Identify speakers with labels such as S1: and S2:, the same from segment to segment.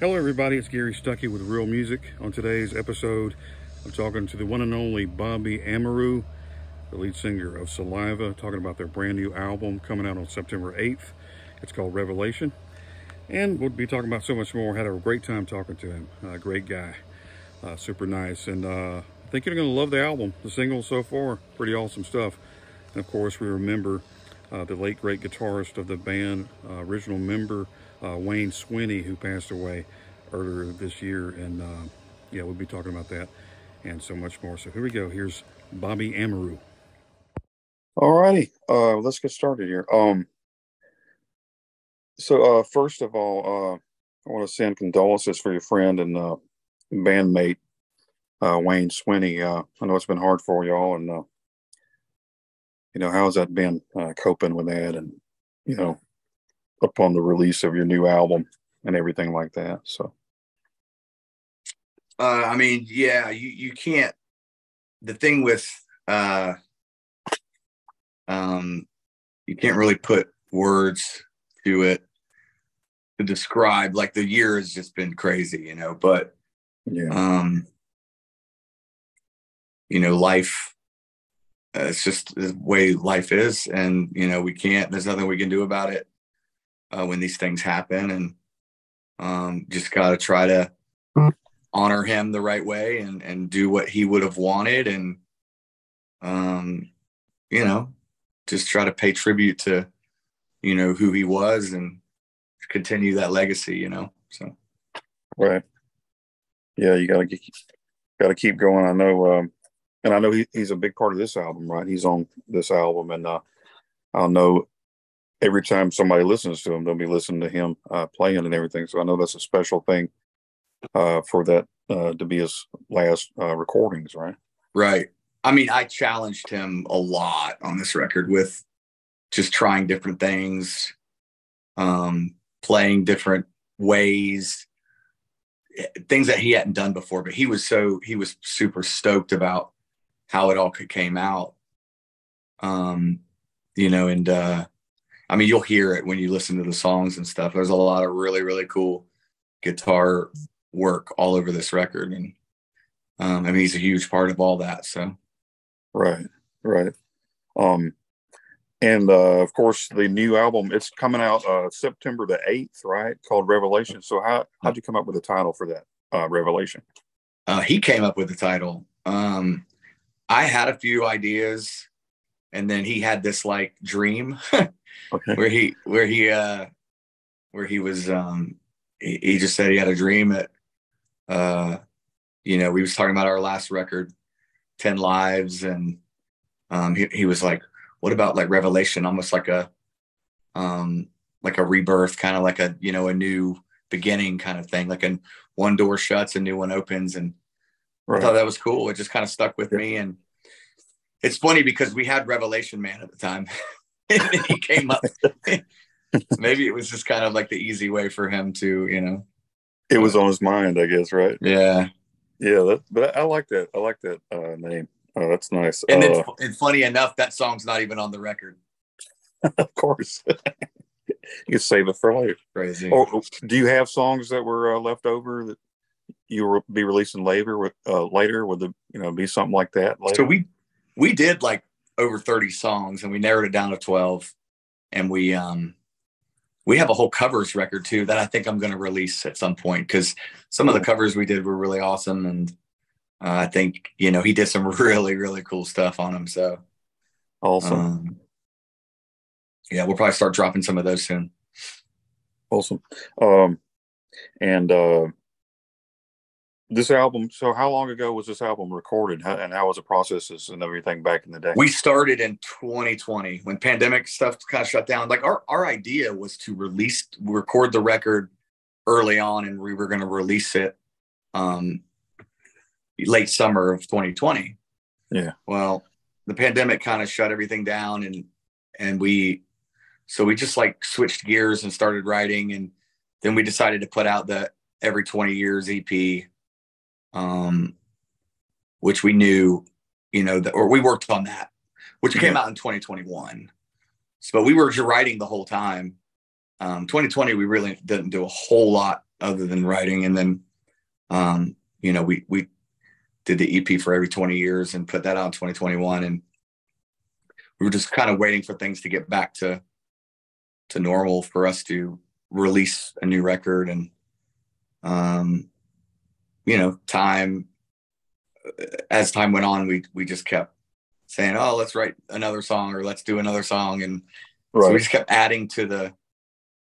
S1: Hello, everybody. It's Gary Stuckey with Real Music. On today's episode, I'm talking to the one and only Bobby Amaru, the lead singer of Saliva, talking about their brand new album coming out on September 8th. It's called Revelation. And we'll be talking about so much more. Had a great time talking to him. Great guy. Super nice. And I think you're going to love the album. The singles so far, pretty awesome stuff. And of course, we remember the late, great guitarist of the band, original member, Wayne Swinney, who passed away earlier this year. And yeah, we'll be talking about that and so much more. So here we go. Here's Bobby Amaru.
S2: All righty, let's get started here. So first of all, I want to send condolences for your friend and bandmate, Wayne Swinney. I know it's been hard for y'all, and how's that been coping with that, and upon the release of your new album and everything like that. So,
S3: yeah, you can't. The thing with you can't really put words to it to describe. Like, the year has just been crazy, but
S2: yeah.
S3: Life, it's just the way life is, and there's nothing we can do about it when these things happen, and just got to try to honor him the right way and do what he would have wanted, and just try to pay tribute to who he was and continue that legacy, so.
S2: Right. Yeah, you gotta keep going. I know, and I know he's a big part of this album, right? He's on this album, and I'll know every time somebody listens to him, they'll be listening to him playing and everything. So I know that's a special thing for that to be his last recordings, right?
S3: Right. I challenged him a lot on this record with just trying different things, playing different ways, things that he hadn't done before. But he was super stoked about how it all came out. And you'll hear it when you listen to the songs and stuff. There's a lot of really, really cool guitar work all over this record. And he's a huge part of all that. So.
S2: Right. And of course, the new album, it's coming out September the 8th, right? Called Revelation. So how'd you come up with the title for that, Revelation?
S3: He came up with the title. I had a few ideas, and then he had this like dream
S2: Okay.
S3: where he was he just said he had a dream that we was talking about our last record, 10 Lives, and he was like, what about like Revelation, almost like a rebirth, kind of like a new beginning kind of thing, like one door shuts, a new one opens. And
S2: Right.
S3: I thought that was cool. It just kind of stuck with me. And it's funny because we had Revelation Man at the time and then he came up. Maybe it was just kind of like the easy way for him to,
S2: It was on his mind, I guess, right?
S3: Yeah.
S2: But I like that. I like that name. That's nice.
S3: And then, and funny enough, that song's not even on the record.
S2: Of course. You can save it for later.
S3: Crazy.
S2: Or do you have songs that were left over that you will be releasing later? Would there, be something like that later?
S3: So we did like over 30 songs, and we narrowed it down to 12. And we have a whole covers record too that I think I'm going to release at some point, because some of the covers we did were really awesome, and I think he did some really, really cool stuff on them. So
S2: Awesome.
S3: Yeah, we'll probably start dropping some of those soon.
S2: Awesome. And this album, so how long ago was this album recorded, and how was the processes and everything back in the day?
S3: We started in 2020 when pandemic stuff kind of shut down. Like our idea was to record the record early on, and we were going to release it late summer of 2020.
S2: Yeah.
S3: Well, the pandemic kind of shut everything down, and we just like switched gears and started writing, and then we decided to put out the Every 20 Years EP, which we knew, or we worked on that, which came out in 2021. So, but we were writing the whole time. 2020, we really didn't do a whole lot other than writing. And then, you know, we did the EP for every 20 years and put that out in 2021. And we were just kind of waiting for things to get back to normal for us to release a new record. And, you know, as time went on, we just kept saying, oh, let's write another song or let's do another song. And so we just kept adding to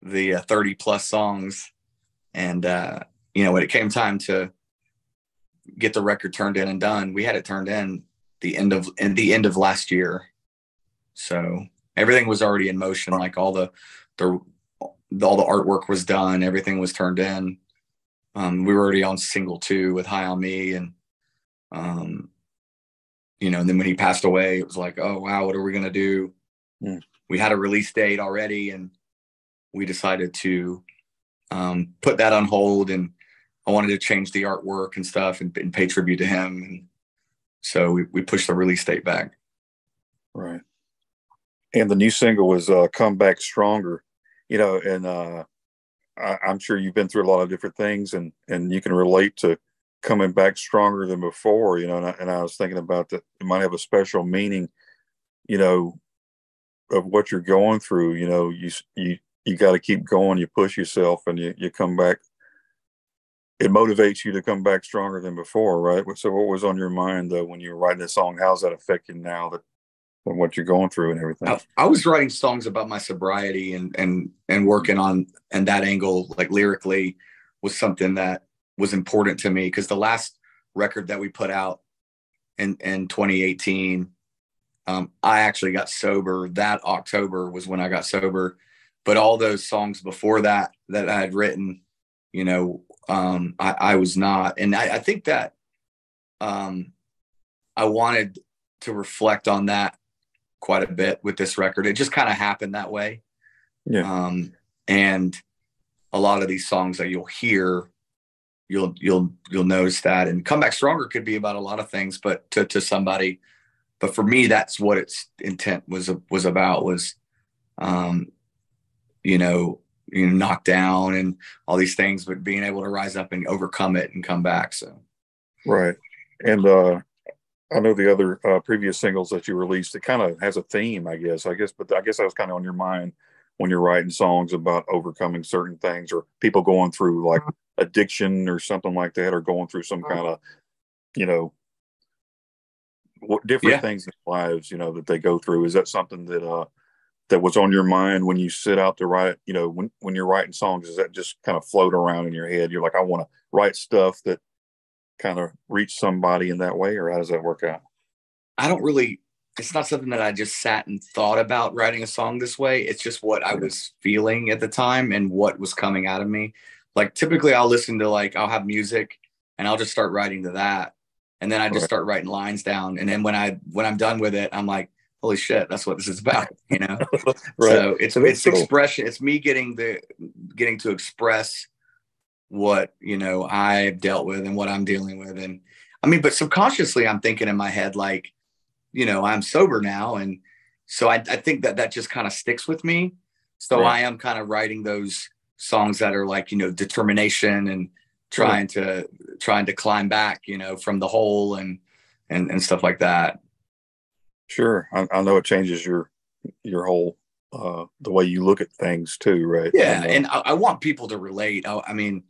S3: the 30 plus songs. And, you know, when it came time to get the record turned in and done, we had it turned in the end of last year. So everything was already in motion. Like all the artwork was done. Everything was turned in. We were already on single 2 with High on Me. And, you know, and then when he passed away, it was like, oh, wow, what are we going to do? We had a release date already, and we decided to put that on hold. And I wanted to change the artwork and stuff and pay tribute to him. And so we pushed the release date back.
S2: Right. And the new single was Come Back Stronger, you know, and I'm sure you've been through a lot of different things, and you can relate to coming back stronger than before, you know, and I was thinking about that. It might have a special meaning, you know, of what you're going through. You know, you got to keep going. You push yourself, and you come back. It motivates you to come back stronger than before, right? So what was on your mind when you were writing this song? How's that affect you now that what you're going through and everything?
S3: I was writing songs about my sobriety and working on, and that angle, like lyrically, was something that was important to me, because the last record that we put out in 2018, I actually got sober. That October was when I got sober. But all those songs before that I had written, you know, I was not. And I think that I wanted to reflect on that quite a bit with this record. It just kind of happened that way.
S2: Yeah.
S3: And a lot of these songs that you'll hear, you'll notice that. And Come Back Stronger could be about a lot of things, but to somebody, but for me, that's what its intent was about, was, you know, knocked down and all these things, but being able to rise up and overcome it and come back. So.
S2: Right. And, I know the other previous singles that you released, it kind of has a theme, I guess, but I guess that was kind of on your mind when you're writing songs about overcoming certain things, or people going through like addiction or something like that, or going through some kind of, you know, different things in their lives, you know, that they go through. Is that something that was on your mind when you sit out to write, you know, when you're writing songs? Does that just kind of float around in your head? You're like, I want to write stuff that kind of reach somebody in that way, or how does that work out?
S3: It's not something that I just sat and thought about writing a song this way. It's just what I was feeling at the time and what was coming out of me. Like typically I'll listen to, like, I'll have music and I'll just start writing to that. And then I just start writing lines down. And then when I'm done with it, I'm like, holy shit, that's what this is about, you know? So it's cool. Expression. It's me getting to express what, you know, I've dealt with and what I'm dealing with. And I mean, but subconsciously I'm thinking in my head, like, you know, I'm sober now. And so I think that just kind of sticks with me. So I am kind of writing those songs that are like, you know, determination and trying to climb back, you know, from the hole and stuff like that. Sure.
S2: I know it changes your whole, the way you look at things too. Right.
S3: Yeah. And I want people to relate. I mean,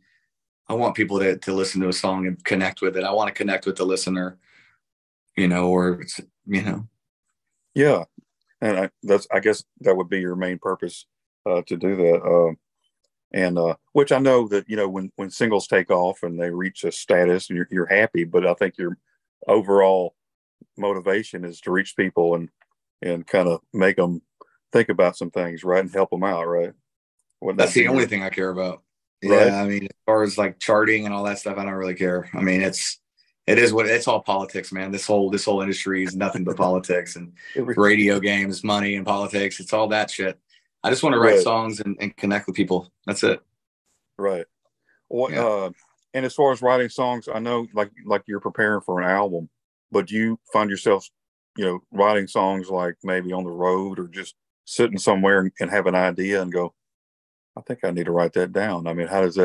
S3: I want people to listen to a song and connect with it. I want to connect with the listener, you know, or it's, you know.
S2: Yeah. And I guess that would be your main purpose, to do that. And which I know that, you know, when singles take off and they reach a status, you're happy, but I think your overall motivation is to reach people and kind of make them think about some things, right, and help them out, right?
S3: That's the only thing I care about.
S2: Right?
S3: Yeah, I mean, as far as like charting and all that stuff, I don't really care. I mean, it's all politics, man. This whole industry is nothing but politics and radio games, money, and politics. It's all that shit. I just want to write songs and connect with people. That's it.
S2: Right. And as far as writing songs, I know like you're preparing for an album, but do you find yourself, you know, writing songs like maybe on the road or just sitting somewhere and have an idea and go, I think I need to write that down? I mean, how does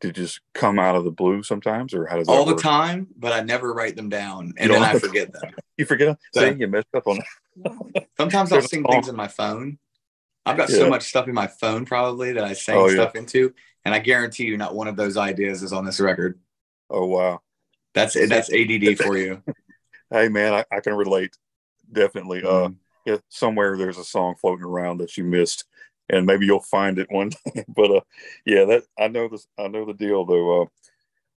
S2: did just come out of the blue sometimes, or how does that
S3: all the
S2: work?
S3: time, but I never write them down, and then I forget them.
S2: You forget them?
S3: So,
S2: see, you messed up on it.
S3: Sometimes I'll sing things in my phone. I've got so much stuff in my phone probably that I sang stuff into, and I guarantee you not one of those ideas is on this record.
S2: Oh, wow.
S3: That's ADD for you.
S2: Hey, man, I can relate. Definitely. Yeah, somewhere there's a song floating around that you missed, and maybe you'll find it one day. But yeah, that I know the deal though.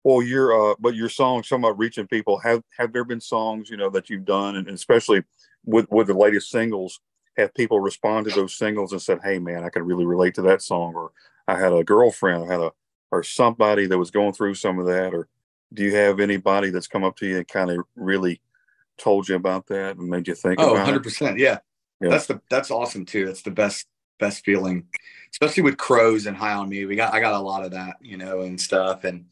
S2: Well, your songs, talking about reaching people, have there been songs, that you've done, and especially with the latest singles, have people respond to those singles and said, hey man, I can really relate to that song, or I had a girlfriend, or somebody that was going through some of that, or do you have anybody that's come up to you and kind of really told you about that and made you think about
S3: 100%.
S2: it?
S3: Yeah.
S2: Yeah.
S3: That's awesome too. That's the best feeling, especially with Crows and High on Me. I got a lot of that, and stuff, and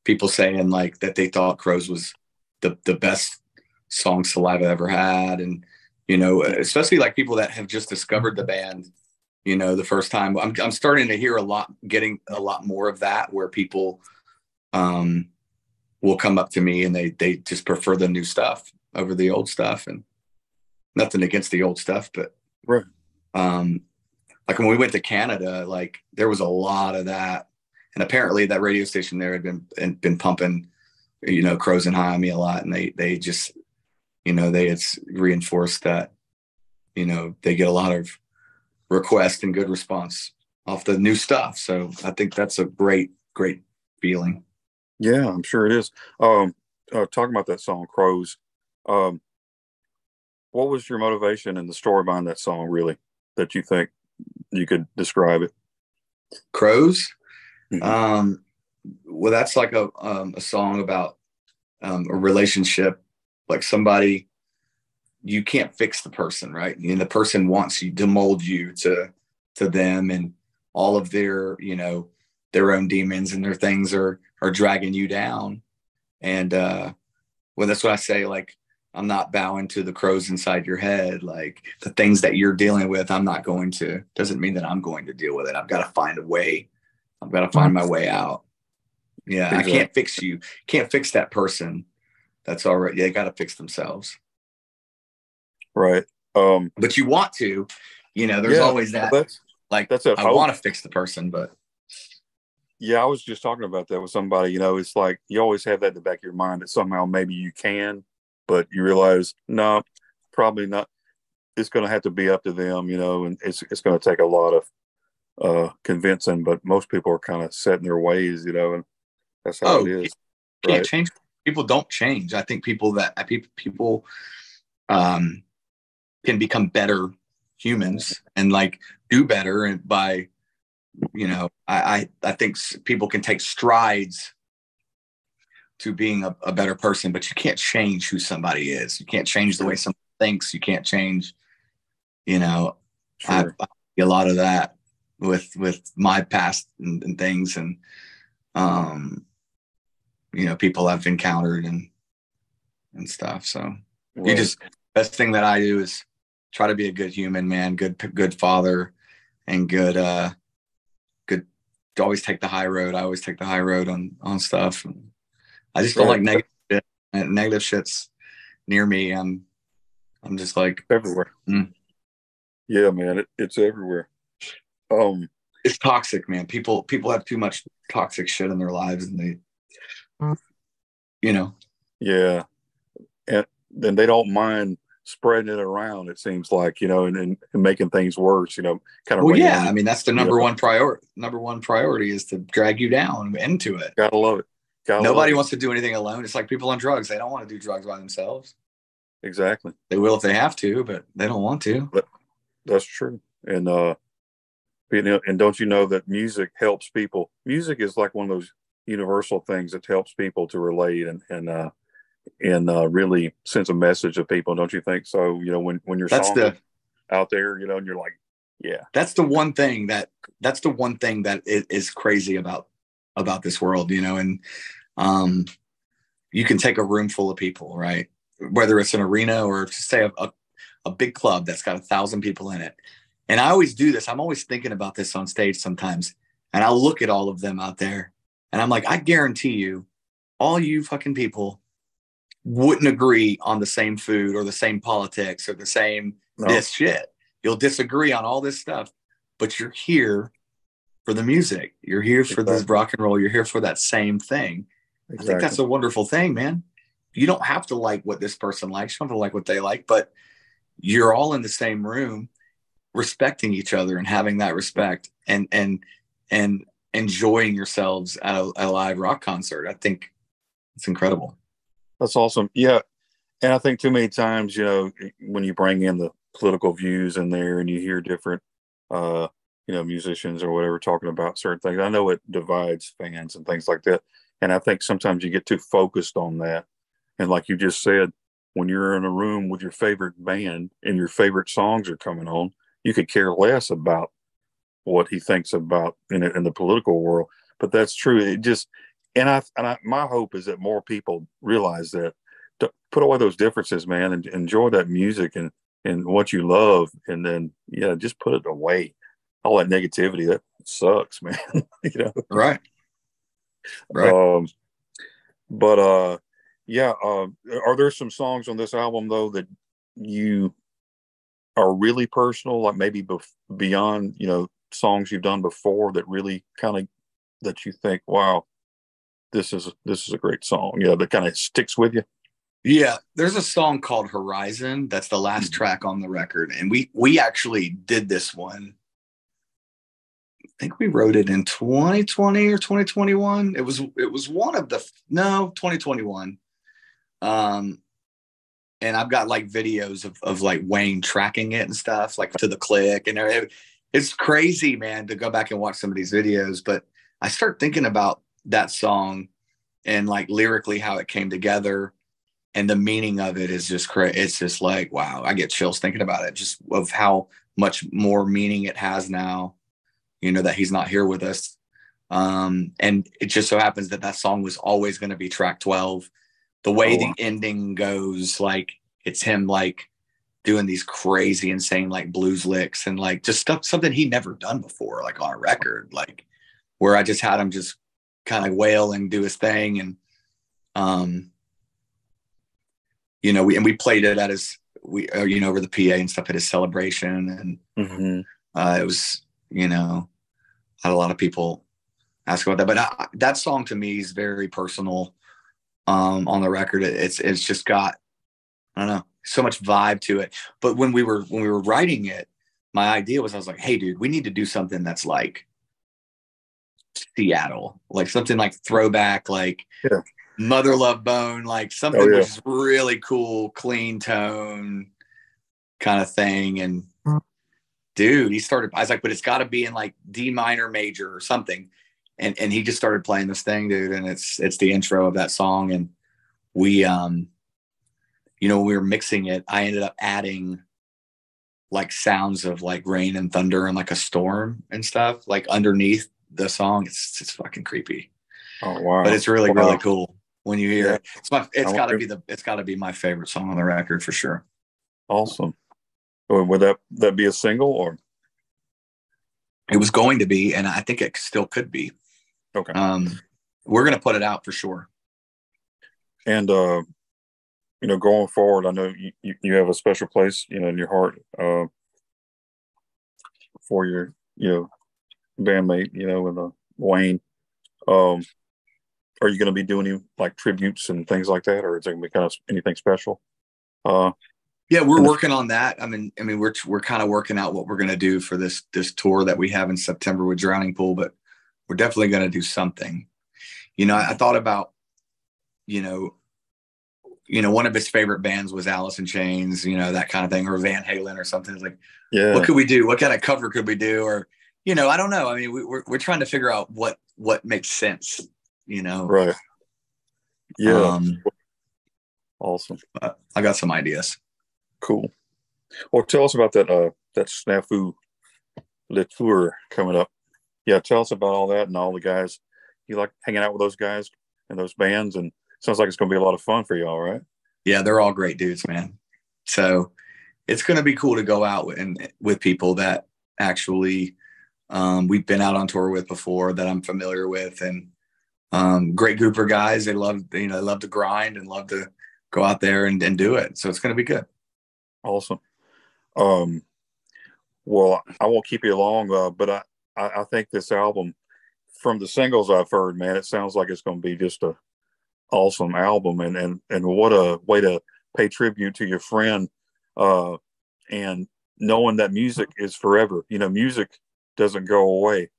S3: people saying like that they thought Crows was the best song Saliva ever had. And, especially like people that have just discovered the band, the first time. I'm starting to hear getting a lot more of that, where people will come up to me and they just prefer the new stuff over the old stuff. And nothing against the old stuff, but
S2: right.
S3: Like when we went to Canada, like there was a lot of that. And apparently that radio station there had been pumping, Crows and High on Me a lot. And they just, they had reinforced that, they get a lot of requests and good response off the new stuff. So I think that's a great feeling.
S2: Yeah, I'm sure it is. Talking about that song, Crows, what was your motivation and the story behind that song, really, that you think you could describe it?
S3: Crows?
S2: Mm-hmm.
S3: Well, that's like a song about a relationship, like somebody, you can't fix the person, right? And the person wants you to mold you to them, and all of their, their own demons and their things are dragging you down. And well, that's what I say, like, I'm not bowing to the crows inside your head. Like the things that you're dealing with, doesn't mean that I'm going to deal with it. I've got to find a way. I've got to find my way out. Yeah. Exactly. I can't fix you. Can't fix that person. That's all right. They got to fix themselves.
S2: Right.
S3: But you want to, there's always that. I want to fix the person, but.
S2: Yeah, I was just talking about that with somebody. It's like you always have that in the back of your mind that somehow maybe you can, but you realize, no, probably not. It's going to have to be up to them, and it's going to take a lot of convincing. But most people are kind of set in their ways, and that's how it is.
S3: Can't change. People don't change. I think people can become better humans and like do better, and by I think people can take strides to being a better person, but you can't change who somebody is. You can't change the way somebody thinks. You can't change, I see a lot of that with my past and things, and people I've encountered and stuff. So best thing that I do is try to be a good human, man, good father, and good to always take the high road. I always take the high road on stuff. And I just don't like negative shit. Negative shit's near me. I'm just like
S2: everywhere. Yeah, man, it's everywhere.
S3: It's toxic, man. People have too much toxic shit in their lives, and they,
S2: Yeah, and then they don't mind spreading it around. It seems like and making things worse. Kind of.
S3: Well, yeah. I mean, that's the number one priority. Number one priority is to drag you down into it.
S2: Gotta love it.
S3: Nobody wants to do anything alone. It's like people on drugs. They don't want to do drugs by themselves.
S2: Exactly.
S3: They will if they have to, but they don't want to.
S2: That's true. And and don't you know that music helps people? Music is like one of those universal things that helps people to relate and really sends a message to people. Don't you think so? When your song is out there, and you're like, yeah.
S3: That's the one thing that is crazy about this world, and you can take a room full of people, right? Whether it's an arena or say a big club that's got 1,000 people in it. And I always do this. I'm always thinking about this on stage sometimes. And I'll look at all of them out there And I'm like, I guarantee you, all you fucking people wouldn't agree on the same food or the same politics or the same this shit. You'll disagree on all this stuff, but you're here for the music. You're here for this rock and roll. You're here for that same thing. I think that's a wonderful thing, man. You don't have to like what this person likes. You don't have to like what they like, but you're all in the same room, respecting each other and having that respect and enjoying yourselves at a live rock concert. I think it's incredible.
S2: That's awesome. Yeah. And I think too many times, you know, when you bring in the political views in there and you hear different, you know, musicians or whatever talking about certain things, I know it divides fans and things like that. And I think sometimes you get too focused on that. And like you just said, when you're in a room with your favorite band and your favorite songs are coming on, you could care less about what he thinks about in the political world. But that's true. It just, my hope is that more people realize that, to put away those differences, man, and enjoy that music and what you love. And then, yeah, just put it away. All that negativity, that sucks, man. You know?
S3: Right.
S2: Are there some songs on this album though that you are really personal, like maybe beyond, you know, songs you've done before that really kind of, that you think, wow, this is a great song, you know, that kind of sticks with you?
S3: Yeah, there's a song called Horizon. That's the last track on the record. And we actually did this one. I think we wrote it in 2020 or 2021. It was one of 2021. And I've got like videos of like Wayne tracking it and stuff, like to the click, and it's crazy, man, to go back and watch some of these videos. But I start thinking about that song and like lyrically how it came together, and the meaning of it is just crazy. It's just like, wow, I get chills thinking about it, just of how much more meaning it has now, you know, that he's not here with us. And it just so happens that song was always going to be track 12. The way the ending goes, like it's him like doing these crazy, insane, like blues licks and like just something he'd never done before, like on a record, like where I just had him just kind of wail and do his thing. And, you know, we played it at his, you know, over the PA and stuff at his celebration. And it was, you know, had a lot of people ask about that, but that song to me is very personal. On the record, it's just got, I don't know, so much vibe to it. But when we were writing it, my idea was, I was like, hey dude, we need to do something that's like Seattle, like something like throwback, like Mother Love Bone, like something which is really cool, clean tone kind of thing. And dude, I was like, but it's got to be in like D minor major or something. And he just started playing this thing, dude. And it's the intro of that song. And we, you know, when we were mixing it, I ended up adding like sounds of like rain and thunder and like a storm and stuff like underneath the song. It's fucking creepy.
S2: Oh, wow.
S3: But it's really, really cool when you hear it. It's gotta be my favorite song on the record for sure.
S2: Awesome. Would that be a single, or?
S3: It was going to be, and I think it still could be.
S2: Okay.
S3: We're going to put it out for sure.
S2: And, you know, going forward, I know you have a special place, you know, in your heart, for your, you know, bandmate, you know, with Wayne. Are you going to be doing any like tributes and things like that, or is there going to be kind of anything special?
S3: Yeah, we're working on that. I mean, we're kind of working out what we're going to do for this tour that we have in September with Drowning Pool, but we're definitely going to do something. You know, I thought about, you know, one of his favorite bands was Alice in Chains, you know, that kind of thing, or Van Halen or something. It's like, what could we do? What kind of cover could we do? Or, you know, I don't know. I mean, we're trying to figure out what makes sense, you know?
S2: Right. Yeah. Awesome.
S3: I got some ideas.
S2: Cool. Well, tell us about that Snafu Le Tour coming up. Yeah, tell us about all that and all the guys. You like hanging out with those guys and those bands, and sounds like it's going to be a lot of fun for y'all, right?
S3: Yeah, they're all great dudes, man. So it's going to be cool to go out with people that actually we've been out on tour with before, that I'm familiar with, and Great group of guys. They love to grind and love to go out there and do it. So it's going to be good.
S2: Awesome. Well, I won't keep you long, but I think this album, from the singles I've heard, man, it sounds like it's going to be just a awesome album, and what a way to pay tribute to your friend, and knowing that music is forever. Music doesn't go away,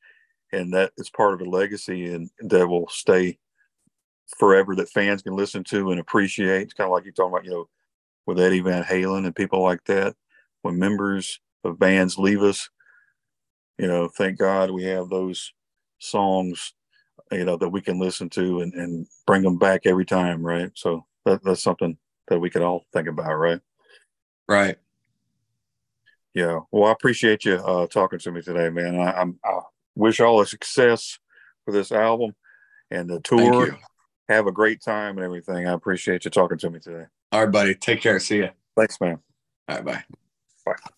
S2: and that it's part of a legacy and that will stay forever, that fans can listen to and appreciate. It's kind of like you're talking about, with Eddie Van Halen and people like that. When members of bands leave us, thank God we have those songs, that we can listen to and bring them back every time, right? So that's something that we can all think about, right?
S3: Right.
S2: Yeah. Well, I appreciate you talking to me today, man. I wish all the success for this album and the tour.
S3: Thank you.
S2: Have a great time and everything. I appreciate you talking to me today.
S3: All right, buddy. Take care. See ya.
S2: Thanks, man.
S3: All right, bye.
S2: Bye.